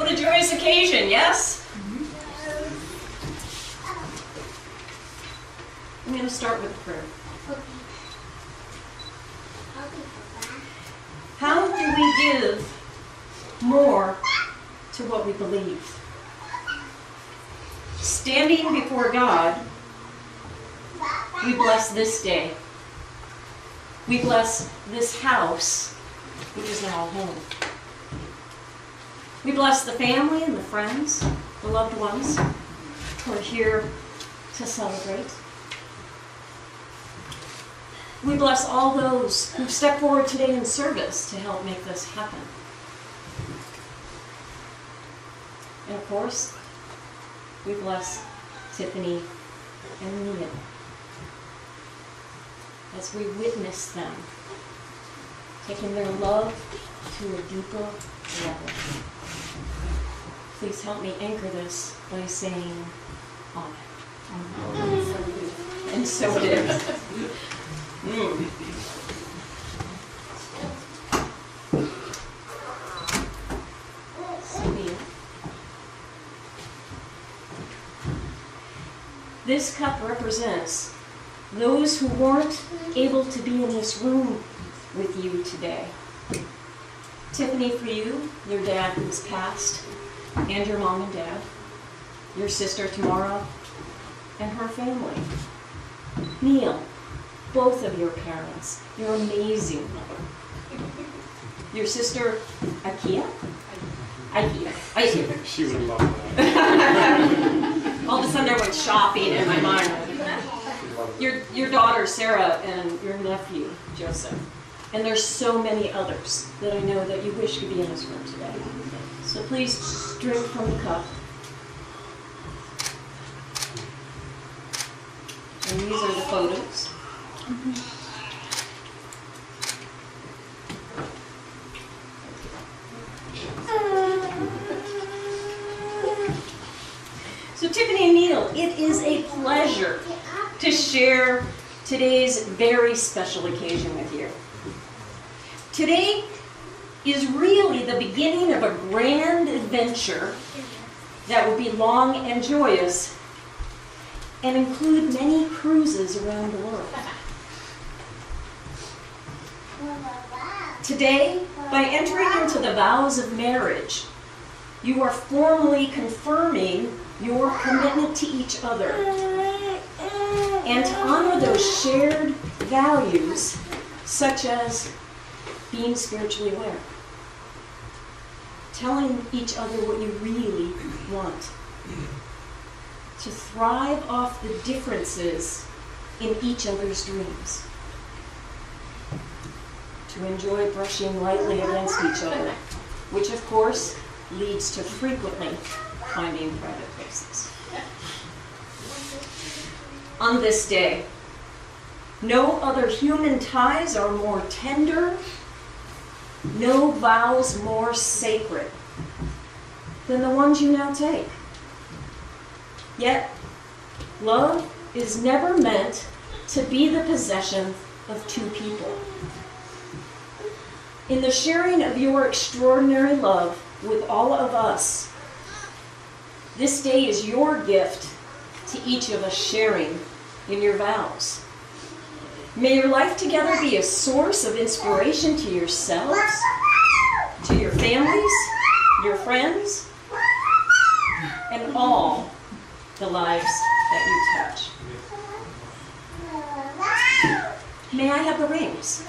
What a joyous occasion, yes? I'm going to start with a prayer. How do we give more to what we believe? Standing before God, we bless this day. We bless this house, which is now a home. We bless the family and the friends, the loved ones who are here to celebrate. We bless all those who step forward today in service to help make this happen. And of course, we bless Tiffany and Niel as we witness them taking their love to a deeper level. Please help me anchor this by saying Amen. And so it is. This cup represents those who weren't able to be in this room with you today. Tiffany, for you, your dad who was passed, and your mom and dad, your sister Tamara, and her family. Niel, both of your parents, your amazing mother. Your sister Ikea? Ikea. She would love that. All of a sudden I went shopping in my mind. Your daughter Sarah and your nephew Joseph. And there's so many others that I know that you wish could be in this room today. So please drink from the cup. And these are the photos. So Tiffany and Niel, it is a pleasure to share today's very special occasion with you. Today is really the beginning of a grand adventure that will be long and joyous and include many cruises around the world. Today, by entering into the vows of marriage, you are formally confirming your commitment to each other and to honor those shared values such as being spiritually aware, telling each other what you really want, to thrive off the differences in each other's dreams, to enjoy brushing lightly against each other, which of course leads to frequently finding private places. On this day, no other human ties are more tender, no vows more sacred than the ones you now take. Yet, love is never meant to be the possession of two people. In the sharing of your extraordinary love with all of us, this day is your gift to each of us sharing in your vows. May your life together be a source of inspiration to yourselves, to your families, your friends, and all the lives that you touch. May I have the rings?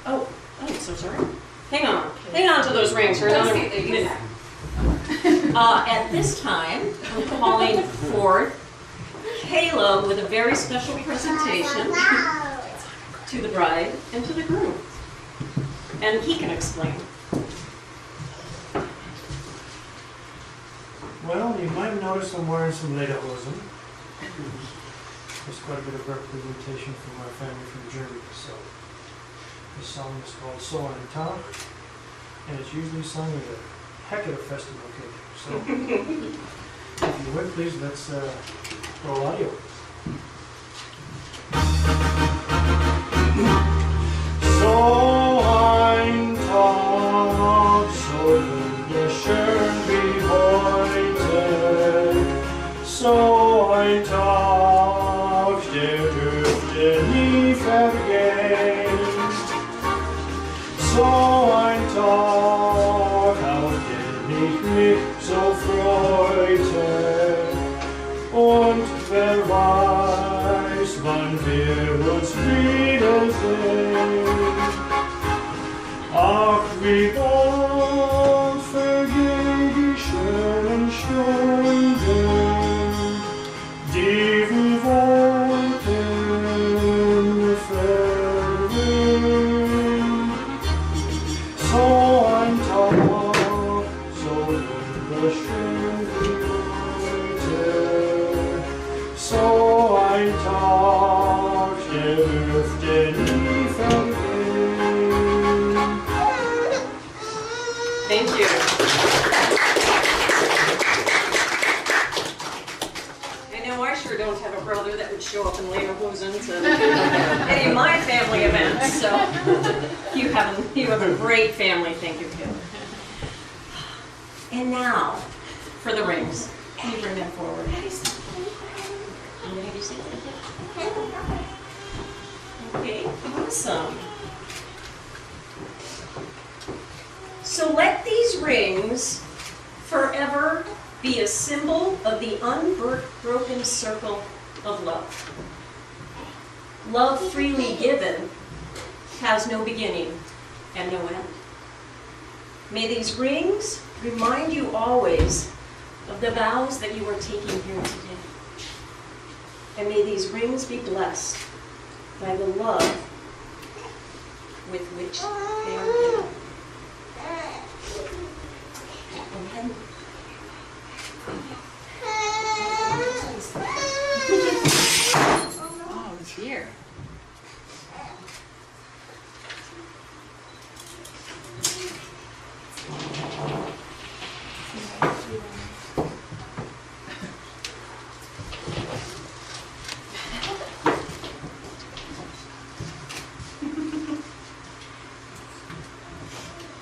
Oh, I'm so sorry. Hang on to those rings for another minute. At this time, I'm calling forth Kayla with a very special presentation to the bride and to the groom. And he can explain. Well, you might notice I'm wearing some lederhosen. There's quite a bit of representation from my family from Germany. So this song is called So I'm Town, and it's usually sung at a heck of a festival occasion. So if you would, please, let's roll audio. So I'm Town. without vergeblichen Stunden, die wir wollten verwehen. So ein Tag, so wunderschön wie heute, so ein Tag, der dürfte nie vergehen. Thank you. I know I sure don't have a brother that would show up in lederhosen to any of my family events, so you have a great family, thank you, Kim. And now, for the rings. Can you bring them forward? I'm gonna have you say that. Okay, awesome. So let these rings forever be a symbol of the unbroken circle of love. Love freely given has no beginning and no end. May these rings remind you always of the vows that you are taking here today. And may these rings be blessed by the love with which they are given. Go ahead. Oh, it's here.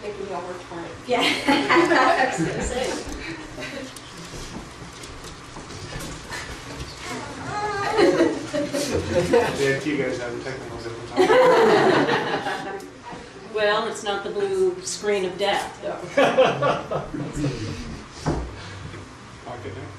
Making y'all work for it. Yeah. I was gonna say. Yeah, you guys have the technical difficulties. Well, it's not the blue screen of death, though. Pocket there.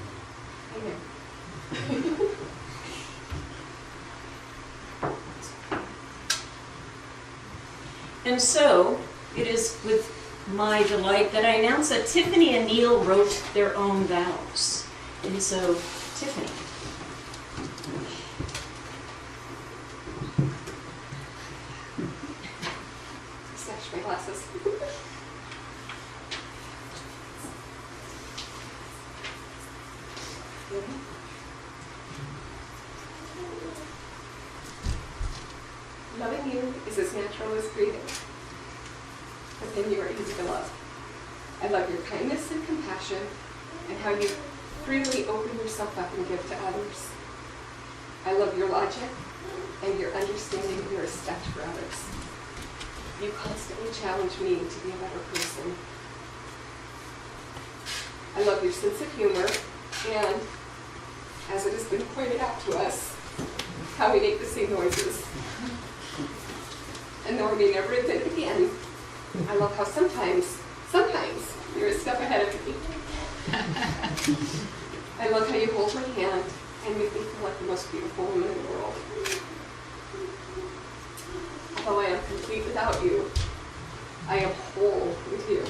And so, it is with my delight that I announce that Tiffany and Neil wrote their own vows. And so, Tiffany. Snatch my glasses. Loving you is as natural as breathing, but then you are easy to love. I love your kindness and compassion and how you freely open yourself up and give to others. I love your logic and your understanding and your respect for others. You constantly challenge me to be a better person. I love your sense of humor and, as it has been pointed out to us, how we make the same noises. And though we may never admit it again, I love how sometimes you're a step ahead of me. I love how you hold my hand and make me feel like the most beautiful woman in the world. Although I am complete without you, I am whole with you.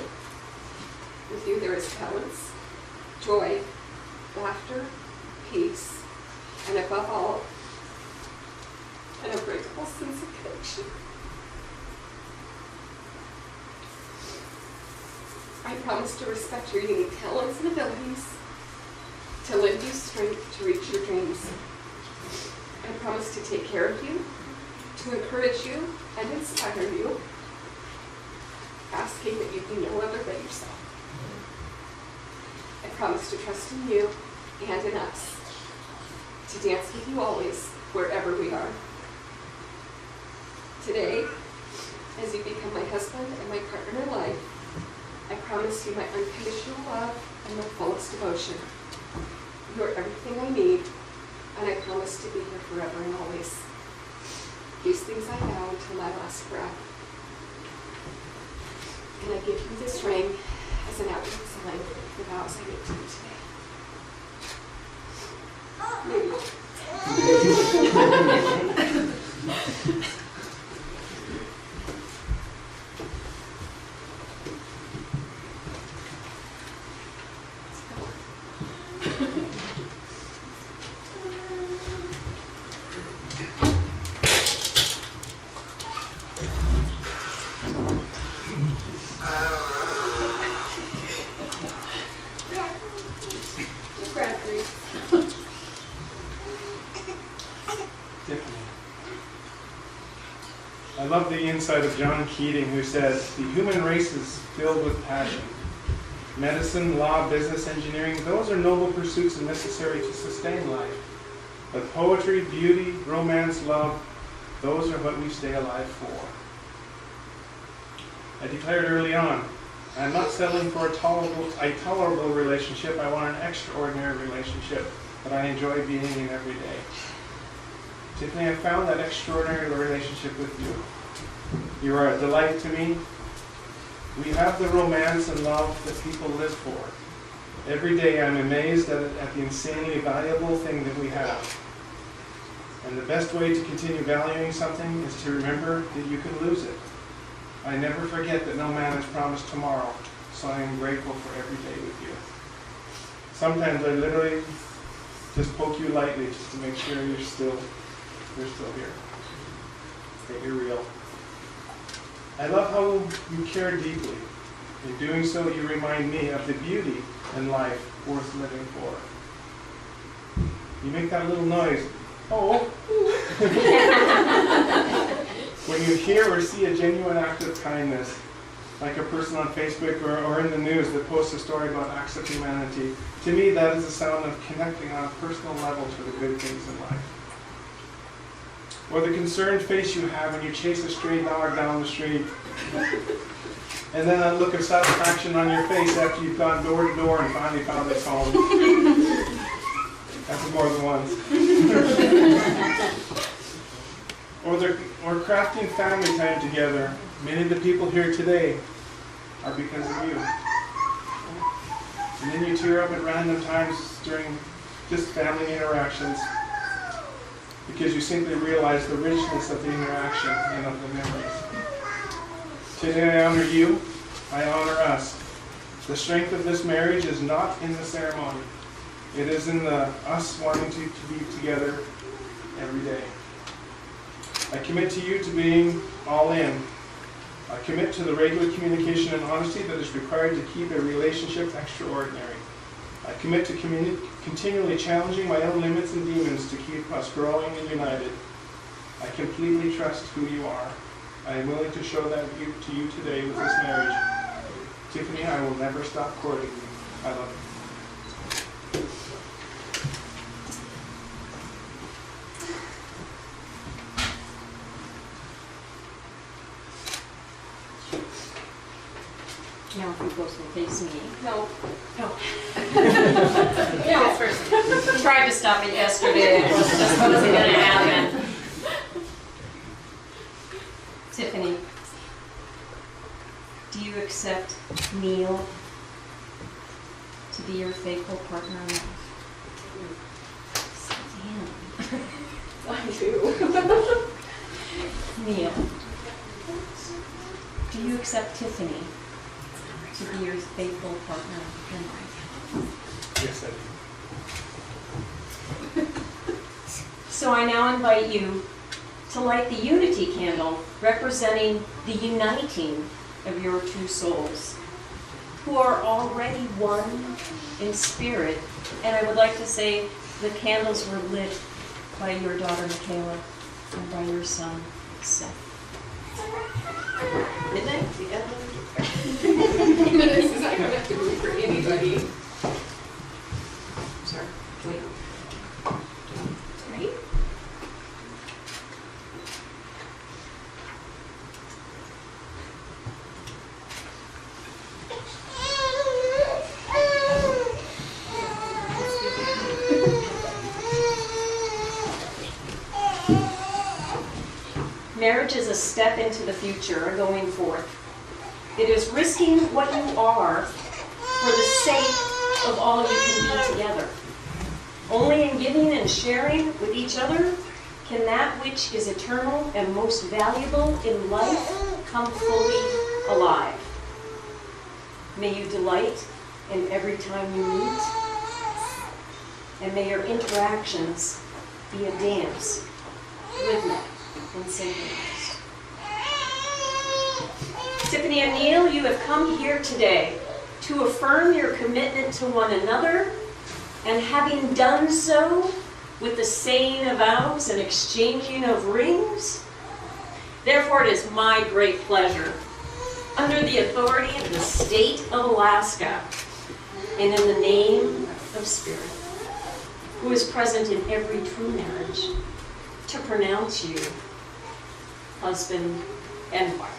With you there is balance, joy, laughter, peace, and above all, an unbreakable sense of connection. I promise to respect your unique talents and abilities, to lend you strength to reach your dreams. I promise to take care of you, to encourage you and inspire you, asking that you be no other but yourself. I promise to trust in you and in us, to dance with you always, wherever we are. Today, as you become my husband and my partner in life, I promise you my unconditional love and my fullest devotion. You are everything I need, and I promise to be here forever and always. These things I vow until my last breath. And I give you this ring as an outward sign of the vows I make to you today. Maybe. Just grab three. Tiffany. I love the insight of John Keating, who said, "The human race is filled with passion. Medicine, law, business, engineering, those are noble pursuits and necessary to sustain life. But poetry, beauty, romance, love, those are what we stay alive for." I declared early on, I'm not settling for a tolerable relationship. I want an extraordinary relationship that I enjoy being in every day. Tiffany, I found that extraordinary relationship with you. You are a delight to me. We have the romance and love that people live for. Every day I'm amazed at the insanely valuable thing that we have. And the best way to continue valuing something is to remember that you can lose it. I never forget that no man is promised tomorrow, so I am grateful for every day with you. Sometimes I literally just poke you lightly just to make sure you're still here, that you're real. I love how you care deeply. In doing so, you remind me of the beauty in life worth living for. You make that little noise, oh, when you hear or see a genuine act of kindness, like a person on Facebook or in the news that posts a story about acts of humanity. To me, that is a sound of connecting on a personal level to the good things in life. Or the concerned face you have when you chase a stray dog down the street. And then that look of satisfaction on your face after you've gone door to door and finally found its home. That's more than once. Or crafting family time together. Many of the people here today are because of you. And then you tear up at random times during just family interactions because you simply realize the richness of the interaction and of the memories. Today I honor you, I honor us. The strength of this marriage is not in the ceremony. It is in us wanting to be together every day. I commit to you to being all in. I commit to the regular communication and honesty that is required to keep a relationship extraordinary. I commit to continually challenging my own limits and demons to keep us growing and united. I completely trust who you are. I am willing to show that to you today with this marriage. Tiffany, I will never stop courting you. I love you. Now if you both will face me. No. No. Yeah, first. Tried to stop it yesterday. It just wasn't going to happen. Tiffany, do you accept Niel to be your faithful partner in life? I do. Niel, do you accept Tiffany to be your faithful partner in life? Yes, I do. So I now invite you to light the unity candle representing the uniting of your two souls, who are already one in spirit. And I would like to say the candles were lit by your daughter Michaela and by your son Seth. Midnight? Yeah. This is not going to have to move for anybody. Sorry. Wait. Right? Marriage is a step into the future, going forth. It is risking what you are for the sake of all you can be together. Only in giving and sharing with each other can that which is eternal and most valuable in life come fully alive. May you delight in every time you meet, and may your interactions be a dance, rhythmic and synchronized. Tiffany and Niel, you have come here today to affirm your commitment to one another, and having done so with the saying of vows and exchanging of rings, therefore it is my great pleasure, under the authority of the state of Alaska, and in the name of Spirit, who is present in every true marriage, to pronounce you husband and wife.